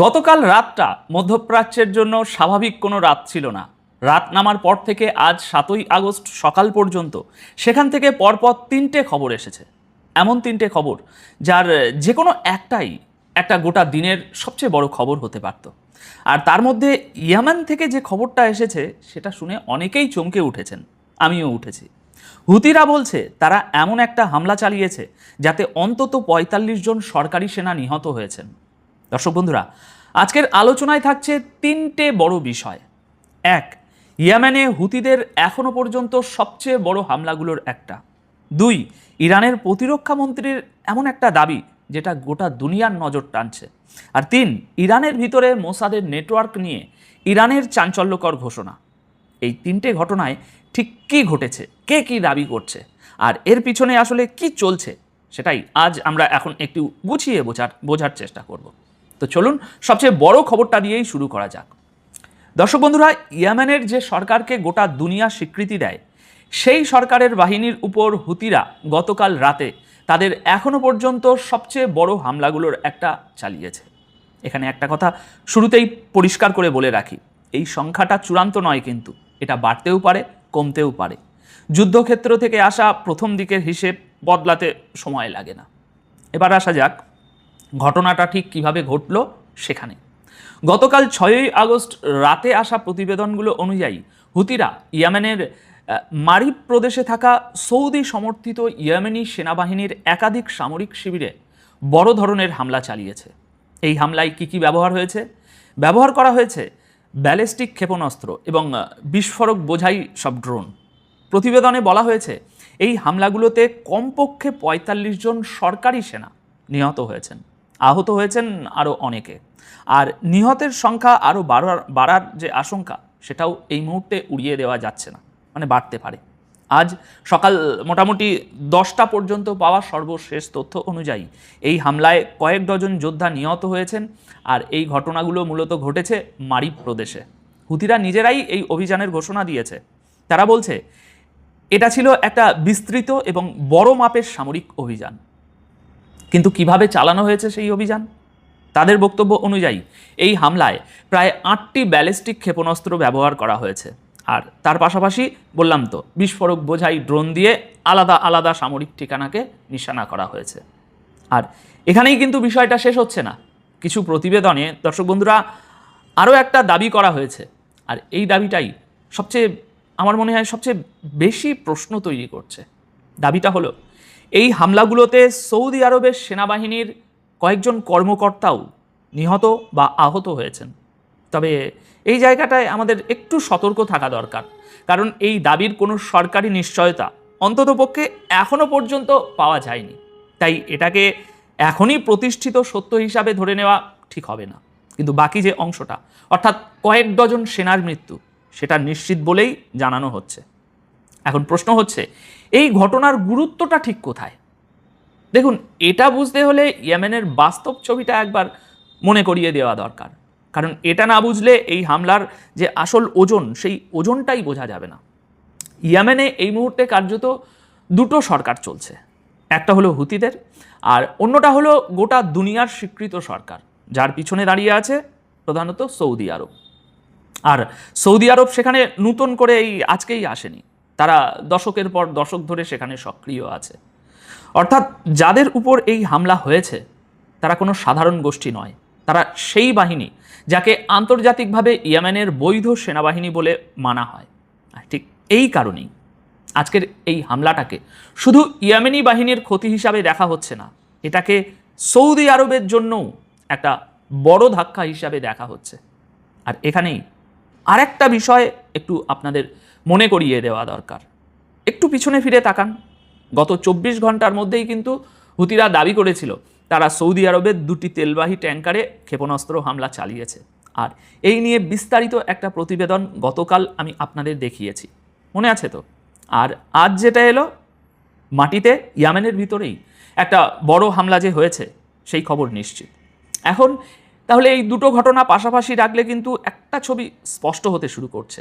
গতকাল রাতটা মধ্যপ্রাচ্যের জন্য স্বাভাবিক কোনো রাত ছিল না। রাত নামার পর থেকে আজ 7ই আগস্ট সকাল পর্যন্ত সেখান থেকে পরপর তিনটে খবর এসেছে। এমন তিনটে খবর যার যে কোনো একটাই একটা গোটা দিনের সবচেয়ে বড় খবর হতে পারত। আর তার মধ্যে ইয়েমেন থেকে যে খবরটা এসেছে সেটা শুনে অনেকেই চমকে উঠেছেন, আমিও উঠেছি। হুতিরা বলছে তারা এমন একটা হামলা চালিয়েছে যাতে অন্তত ৪৫ জন সরকারি সেনা নিহত হয়েছেন। দর্শক বন্ধুরা, আজকের আলোচনায় থাকছে তিনটে বড় বিষয়। এক, ইয়েমেনে হুতিদের এখনো পর্যন্ত সবচেয়ে বড় হামলাগুলোর একটা। দুই, ইরানের প্রতিরক্ষা মন্ত্রীর এমন একটা দাবি যেটা গোটা দুনিয়ার নজর টানছে। আর তিন, ইরানের ভিতরে মোসাদের নেটওয়ার্ক নিয়ে ইরানের চাঞ্চল্যকর ঘোষণা। এই তিনটে ঘটনায় ঠিক কী ঘটেছে, কে কী দাবি করছে, আর এর পিছনে আসলে কি চলছে, সেটাই আজ আমরা এখন একটু গুছিয়ে বোঝার চেষ্টা করব। তো চলুন সবচেয়ে বড় খবরটা দিয়েই শুরু করা যাক। দর্শক বন্ধুরা, ইয়েমেনের যে সরকারকে গোটা দুনিয়া স্বীকৃতি দেয়, সেই সরকারের বাহিনীর উপর হুতিরা গতকাল রাতে তাদের এখনো পর্যন্ত সবচেয়ে বড় হামলাগুলোর একটা চালিয়েছে। এখানে একটা কথা শুরুতেই পরিষ্কার করে বলে রাখি, এই সংখ্যাটা চূড়ান্ত নয়, কিন্তু এটা বাড়তেও পারে, কমতেও পারে। যুদ্ধক্ষেত্র থেকে আসা প্রথম দিকের হিসেব বদলাতে সময় লাগে না। এবার আসা যাক ঘটনাটা ঠিক কিভাবে ঘটল সেখানে। গতকাল 6ই আগস্ট রাতে আসা প্রতিবেদনগুলো অনুযায়ী হুতিরা ইয়েমেনের মারিব প্রদেশে থাকা সৌদি সমর্থিত ইয়েমেনি সেনাবাহিনীর একাধিক সামরিক শিবিরে বড় ধরনের হামলা চালিয়েছে। এই হামলায় কি ব্যবহার হয়েছে? ব্যবহার করা হয়েছে ব্যালিস্টিক ক্ষেপণাস্ত্র এবং বিস্ফোরক বোঝাই সব ড্রোন। প্রতিবেদনে বলা হয়েছে এই হামলাগুলোতে কমপক্ষে ৪৫ জন সরকারি সেনা নিহত হয়েছেন, আহত হয়েছেন আরও অনেকে। আর নিহতের সংখ্যা আরও বাড়ার যে আশঙ্কা, সেটাও এই মুহূর্তে উড়িয়ে দেওয়া যাচ্ছে না, মানে বাড়তে পারে। আজ সকাল মোটামুটি 10টা পর্যন্ত পাওয়া সর্বশেষ তথ্য অনুযায়ী এই হামলায় কয়েক ডজন যোদ্ধা নিহত হয়েছেন। আর এই ঘটনাগুলো মূলত ঘটেছে মারিব প্রদেশে। হুতিরা নিজেরাই এই অভিযানের ঘোষণা দিয়েছে। তারা বলছে এটা ছিল একটা বিস্তৃত এবং বড় মাপের সামরিক অভিযান। কিন্তু কিভাবে চালানো হয়েছে সেই অভিযান? তাদের বক্তব্য অনুযায়ী এই হামলায় প্রায় 8টি ব্যালিস্টিক ক্ষেপণাস্ত্র ব্যবহার করা হয়েছে। আর তার পাশাপাশি বললাম তো, বিস্ফোরক বোঝাই ড্রোন দিয়ে আলাদা আলাদা সামরিক ঠিকানাকে নিশানা করা হয়েছে। আর এখানেই কিন্তু বিষয়টা শেষ হচ্ছে না। কিছু প্রতিবেদনে দর্শক বন্ধুরা আরও একটা দাবি করা হয়েছে, আর এই দাবিটাই সবচেয়ে, আমার মনে হয়, সবচেয়ে বেশি প্রশ্ন তৈরি করছে। দাবিটা হলো এই হামলাগুলোতে সৌদি আরবের সেনাবাহিনীর কয়েকজন কর্মকর্তাও নিহত বা আহত হয়েছেন। তবে এই জায়গাটায় আমাদের একটু সতর্ক থাকা দরকার, কারণ এই দাবির কোনো সরকারি নিশ্চয়তা অন্ততপক্ষে এখনও পর্যন্ত পাওয়া যায়নি। তাই এটাকে এখনই প্রতিষ্ঠিত সত্য হিসাবে ধরে নেওয়া ঠিক হবে না। কিন্তু বাকি যে অংশটা, অর্থাৎ কয়েক ডজন সেনার মৃত্যু, সেটা নিশ্চিত বলেই জানানো হচ্ছে। এখন প্রশ্ন হচ্ছে, এই ঘটনার গুরুত্বটা ঠিক কোথায়? দেখুন, এটা বুঝতে হলে ইয়েমেনের বাস্তব ছবিটা একবার মনে করিয়ে দেওয়া দরকার, কারণ এটা না বুঝলে এই হামলার যে আসল ওজন, সেই ওজনটাই বোঝা যাবে না। ইয়েমেনে এই মুহূর্তে কার্যত দুটো সরকার চলছে। একটা হলো হুতিদের, আর অন্যটা হলো গোটা দুনিয়ার স্বীকৃত সরকার, যার পিছনে দাঁড়িয়ে আছে প্রধানত সৌদি আরব। আর সৌদি আরব সেখানে নতুন করে এই আজকেই আসেনি, তারা দশকের পর দশক ধরে সেখানে সক্রিয় আছে। অর্থাৎ যাদের উপর এই হামলা হয়েছে তারা কোনো সাধারণ গোষ্ঠী নয়, তারা সেই বাহিনী যাকে আন্তর্জাতিকভাবে ইয়েমেনের বৈধ সেনাবাহিনী বলে মানা হয়। আর ঠিক এই কারণেই আজকের এই হামলাটাকে শুধু ইয়েমেনি বাহিনীর ক্ষতি হিসাবে দেখা হচ্ছে না, এটাকে সৌদি আরবের জন্যও একটা বড় ধাক্কা হিসাবে দেখা হচ্ছে। আর এখানেই আরেকটা বিষয় একটু আপনাদের মনে করিয়ে দেওয়া দরকার। একটু পিছনে ফিরে তাকান। গত 24 ঘন্টার মধ্যেই কিন্তু হুতিরা দাবি করেছিল তারা সৌদি আরবের 2টি তেলবাহী ট্যাঙ্কারে ক্ষেপণাস্ত্র হামলা চালিয়েছে। আর এই নিয়ে বিস্তারিত একটা প্রতিবেদন গতকাল আমি আপনাদের দেখিয়েছি, মনে আছে তো? আর আজ যেটা এলো, মাটিতে ইয়েমেনের ভিতরেই একটা বড় হামলা যে হয়েছে সেই খবর নিশ্চিত। এখন তাহলে এই দুটো ঘটনা পাশাপাশি রাখলে কিন্তু একটা ছবি স্পষ্ট হতে শুরু করছে।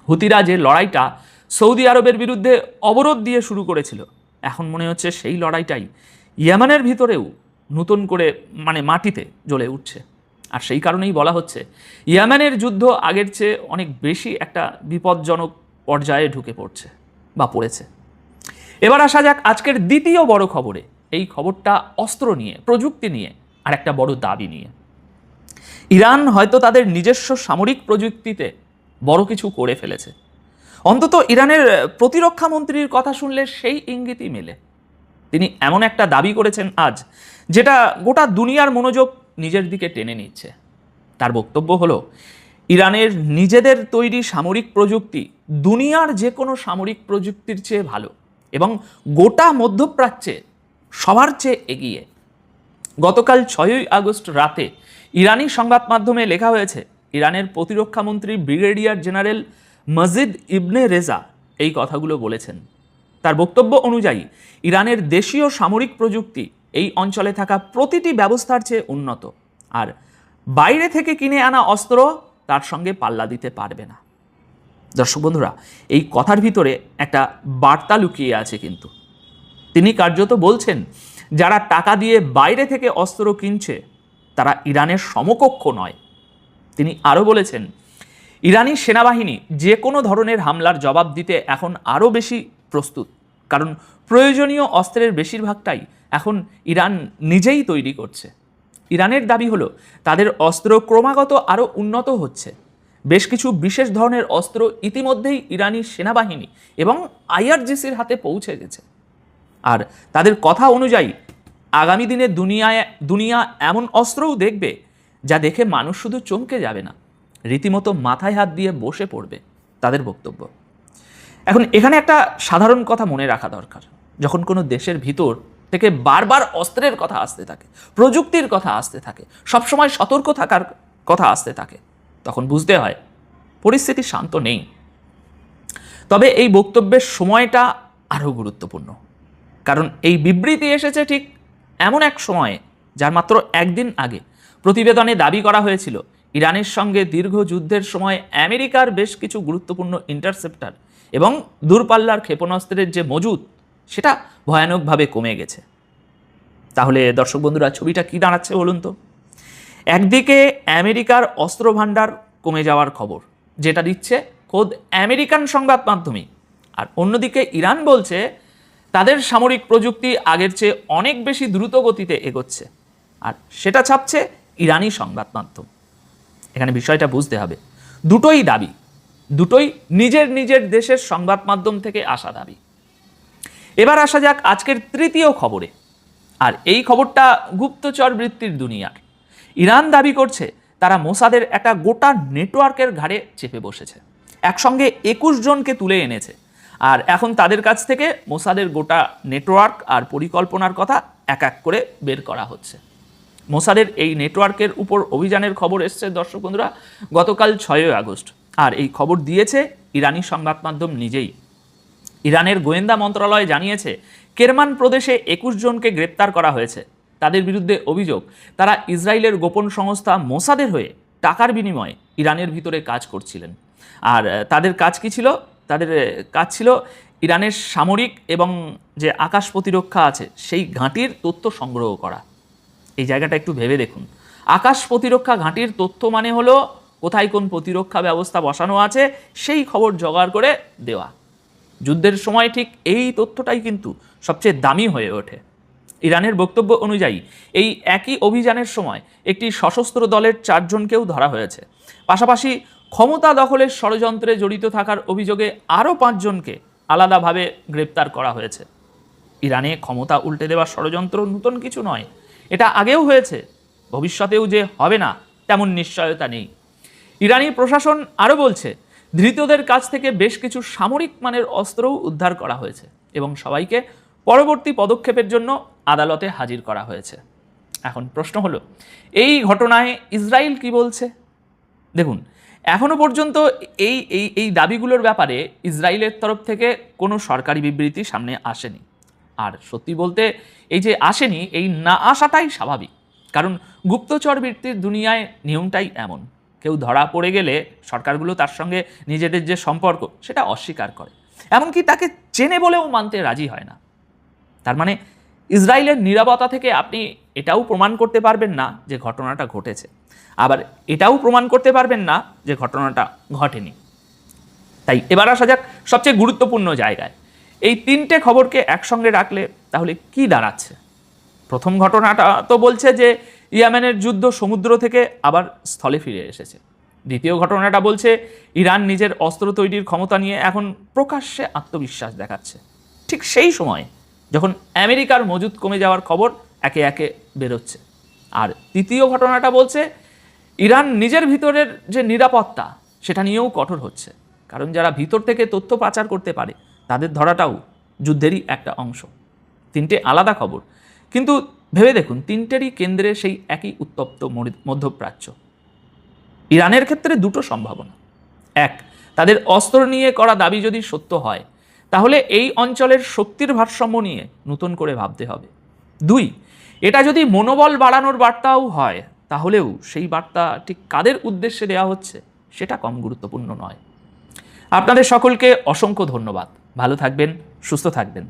হুতিরা যে লড়াইটা সৌদি আরবের বিরুদ্ধে অবরোধ দিয়ে শুরু করেছিল, এখন মনে হচ্ছে সেই লড়াইটাই ইয়েমেনের ভিতরেও নতুন করে মাটিতে জ্বলে উঠছে। আর সেই কারণেই বলা হচ্ছে ইয়েমেনের যুদ্ধ আগের চেয়ে অনেক বেশি একটা বিপজ্জনক পর্যায়ে ঢুকে পড়ছে বা পড়েছে। এবার আসা যাক আজকের দ্বিতীয় বড় খবরে। এই খবরটা অস্ত্র নিয়ে, প্রযুক্তি নিয়ে, আর একটা বড় দাবি নিয়ে। ইরান হয়তো তাদের নিজস্ব সামরিক প্রযুক্তিতে বড় কিছু করে ফেলেছে। অন্তত ইরানের প্রতিরক্ষা মন্ত্রীর কথা শুনলে সেই ইঙ্গিতই মেলে। তিনি এমন একটা দাবি করেছেন আজ, যেটা গোটা দুনিয়ার মনোযোগ নিজের দিকে টেনে নিচ্ছে। তার বক্তব্য হলো, ইরানের নিজেদের তৈরি সামরিক প্রযুক্তি দুনিয়ার যে কোনো সামরিক প্রযুক্তির চেয়ে ভালো এবং গোটা মধ্যপ্রাচ্যে সবার চেয়ে এগিয়ে। গতকাল 6ই আগস্ট রাতে ইরানি সংবাদ মাধ্যমে লেখা হয়েছে, ইরানের প্রতিরক্ষা মন্ত্রী ব্রিগেডিয়ার জেনারেল মজিদ ইবনে রেজা এই কথাগুলো বলেছেন। তার বক্তব্য অনুযায়ী ইরানের দেশীয় সামরিক প্রযুক্তি এই অঞ্চলে থাকা প্রতিটি ব্যবস্থার চেয়ে উন্নত, আর বাইরে থেকে কিনে আনা অস্ত্র তার সঙ্গে পাল্লা দিতে পারবে না। দর্শক বন্ধুরা, এই কথার ভিতরে একটা বার্তা লুকিয়ে আছে কিন্তু। তিনি কার্যত বলছেন, যারা টাকা দিয়ে বাইরে থেকে অস্ত্র কিনছে তারা ইরানের সমকক্ষ নয়। তিনি আরও বলেছেন, ইরানি সেনাবাহিনী যে কোনো ধরনের হামলার জবাব দিতে এখন আরও বেশি প্রস্তুত, কারণ প্রয়োজনীয় অস্ত্রের বেশিরভাগটাই এখন ইরান নিজেই তৈরি করছে। ইরানের দাবি হলো, তাদের অস্ত্র ক্রমাগত আরও উন্নত হচ্ছে। বেশ কিছু বিশেষ ধরনের অস্ত্র ইতিমধ্যেই ইরানি সেনাবাহিনী এবং আইআরজিসির হাতে পৌঁছে গেছে। আর তাদের কথা অনুযায়ী আগামী দিনে দুনিয়া এমন অস্ত্রও দেখবে যা দেখে মানুষ শুধু চমকে যাবে না, রীতিমতো মাথায় হাত দিয়ে বসে পড়বে, তাদের বক্তব্য। এখন এখানে একটা সাধারণ কথা মনে রাখা দরকার। যখন কোনো দেশের ভিতর থেকে বারবার অস্ত্রের কথা আসতে থাকে, প্রযুক্তির কথা আসতে থাকে, সবসময় সতর্ক থাকার কথা আসতে থাকে, তখন বুঝতে হয় পরিস্থিতি শান্ত নেই। তবে এই বক্তব্যের সময়টা আরও গুরুত্বপূর্ণ, কারণ এই বিবৃতি এসেছে ঠিক এমন এক সময়ে যার মাত্র একদিন আগে প্রতিবেদনে দাবি করা হয়েছিল, ইরানের সঙ্গে দীর্ঘ যুদ্ধের সময় আমেরিকার বেশ কিছু গুরুত্বপূর্ণ ইন্টারসেপ্টার এবং দূরপাল্লার ক্ষেপণাস্ত্রের যে মজুদ সেটা ভয়ানকভাবে কমে গেছে। তাহলে দর্শক বন্ধুরা, ছবিটা কি দাঁড়াচ্ছে বলুন তো? একদিকে আমেরিকার অস্ত্র ভাণ্ডার কমে যাওয়ার খবর, যেটা দিচ্ছে খোদ আমেরিকান সংবাদ মাধ্যমে, আর অন্যদিকে ইরান বলছে তাদের সামরিক প্রযুক্তি আগের চেয়ে অনেক বেশি দ্রুত গতিতে এগোচ্ছে, আর সেটা ছাপছে ইরানি সংবাদ মাধ্যম। এখানে বিষয়টা বুঝতে হবে, দুটোই দাবি, দুটোই নিজের নিজের দেশের সংবাদ মাধ্যম থেকে আসা দাবি। এবার আসা যাক আজকের তৃতীয় খবরে, আর এই খবরটা গুপ্তচর বৃত্তির দুনিয়ার। ইরান দাবি করছে তারা মোসাদের একটা গোটা নেটওয়ার্কের ঘাড়ে চেপে বসেছে, একসঙ্গে 21 জনকে তুলে এনেছে, আর এখন তাদের কাছ থেকে মোসাদের গোটা নেটওয়ার্ক আর পরিকল্পনার কথা এক এক করে বের করা হচ্ছে। মোসাদের এই নেটওয়ার্কের উপর অভিযানের খবর এসছে দর্শক বন্ধুরা গতকাল 6ই আগস্ট, আর এই খবর দিয়েছে ইরানি সংবাদ মাধ্যম নিজেই। ইরানের গোয়েন্দা মন্ত্রণালয় জানিয়েছে, কেরমান প্রদেশে 21 জনকে গ্রেপ্তার করা হয়েছে। তাদের বিরুদ্ধে অভিযোগ, তারা ইসরায়েলের গোপন সংস্থা মোসাদের হয়ে টাকার বিনিময়ে ইরানের ভিতরে কাজ করছিলেন। আর তাদের কাজ কি ছিল? তাদের কাজ ছিল ইরানের সামরিক এবং যে আকাশ প্রতিরক্ষা আছে সেই ঘাঁটির তথ্য সংগ্রহ করা। এই জায়গাটা একটু ভেবে দেখুন, আকাশ প্রতিরক্ষা ঘাঁটির তথ্য মানে হলো কোথায় কোন প্রতিরক্ষা ব্যবস্থা বসানো আছে সেই খবর জোগাড় করে দেওয়া। যুদ্ধের সময় ঠিক এই তথ্যটাই কিন্তু সবচেয়ে দামি হয়ে ওঠে। ইরানের বক্তব্য অনুযায়ী এই একই অভিযানের সময় একটি সশস্ত্র দলের 4 জনকেও ধরা হয়েছে। পাশাপাশি ক্ষমতা দখলের ষড়যন্ত্রে জড়িত থাকার অভিযোগে আরও 5 জনকে আলাদাভাবে গ্রেপ্তার করা হয়েছে। ইরানে ক্ষমতা উল্টে দেওয়ার ষড়যন্ত্র নতুন কিছু নয়, এটা আগেও হয়েছে, ভবিষ্যতেও যে হবে না তেমন নিশ্চয়তা নেই। ইরানি প্রশাসন আরও বলছে, ধৃতদের কাছ থেকে বেশ কিছু সামরিক মানের অস্ত্রও উদ্ধার করা হয়েছে এবং সবাইকে পরবর্তী পদক্ষেপের জন্য আদালতে হাজির করা হয়েছে। এখন প্রশ্ন হলো, এই ঘটনায় ইসরায়েল কি বলছে? দেখুন, এখনো পর্যন্ত এই এই এই দাবিগুলোর ব্যাপারে ইসরায়েলের তরফ থেকে কোনো সরকারি বিবৃতি সামনে আসেনি। আর সত্যি বলতে এই যে আসেনি, এই না আসাটাই স্বাভাবিক, কারণ গুপ্তচর বৃত্তির দুনিয়ায় নিয়মটাই এমন। কেউ ধরা পড়ে গেলে সরকারগুলো তার সঙ্গে নিজেদের যে সম্পর্ক সেটা অস্বীকার করে, এমনকি তাকে চেনে বলেও মানতে রাজি হয় না। তার মানে ইসরায়েলের নীরবতা থেকে আপনি এটাও প্রমাণ করতে পারবেন না যে ঘটনাটা ঘটেছে, আবার এটাও প্রমাণ করতে পারবেন না যে ঘটনাটা ঘটেনি। তাই এবার আসা যাক সবচেয়ে গুরুত্বপূর্ণ জায়গায়। এই তিনটে খবরকে একসঙ্গে রাখলে তাহলে কি দাঁড়াচ্ছে? প্রথম ঘটনাটা তো বলছে যে ইয়েমেনের যুদ্ধ সমুদ্র থেকে আবার স্থলে ফিরে এসেছে। দ্বিতীয় ঘটনাটা বলছে ইরান নিজের অস্ত্র তৈরির ক্ষমতা নিয়ে এখন প্রকাশ্যে আত্মবিশ্বাস দেখাচ্ছে, ঠিক সেই সময়ে যখন আমেরিকার মজুদ কমে যাওয়ার খবর একে একে বেরোচ্ছে। আর তৃতীয় ঘটনাটা বলছে ইরান নিজের ভিতরের যে নিরাপত্তা সেটা নিয়েও কঠোর হচ্ছে, কারণ যারা ভিতর থেকে তথ্য পাচার করতে পারে তাদের ধরাটাও যুদ্ধেরই একটা অংশ। তিনটে আলাদা খবর, কিন্তু ভেবে দেখুন তিনটেরই কেন্দ্রে সেই একই উত্তপ্ত মধ্যপ্রাচ্য। ইরানের ক্ষেত্রে দুটো সম্ভাবনা। এক, তাদের অস্ত্র নিয়ে করা দাবি যদি সত্য হয় তাহলে এই অঞ্চলের শক্তির ভারসাম্য নিয়ে নতুন করে ভাবতে হবে। দুই, এটা যদি মনোবল বাড়ানোর বার্তাও হয় তাহলেও সেই বার্তা ঠিক কাদের উদ্দেশ্যে দেওয়া হচ্ছে সেটা কম গুরুত্বপূর্ণ নয়। আপনাদের সকলকে অসংখ্য ধন্যবাদ। ভালো থাকবেন, সুস্থ থাকবেন।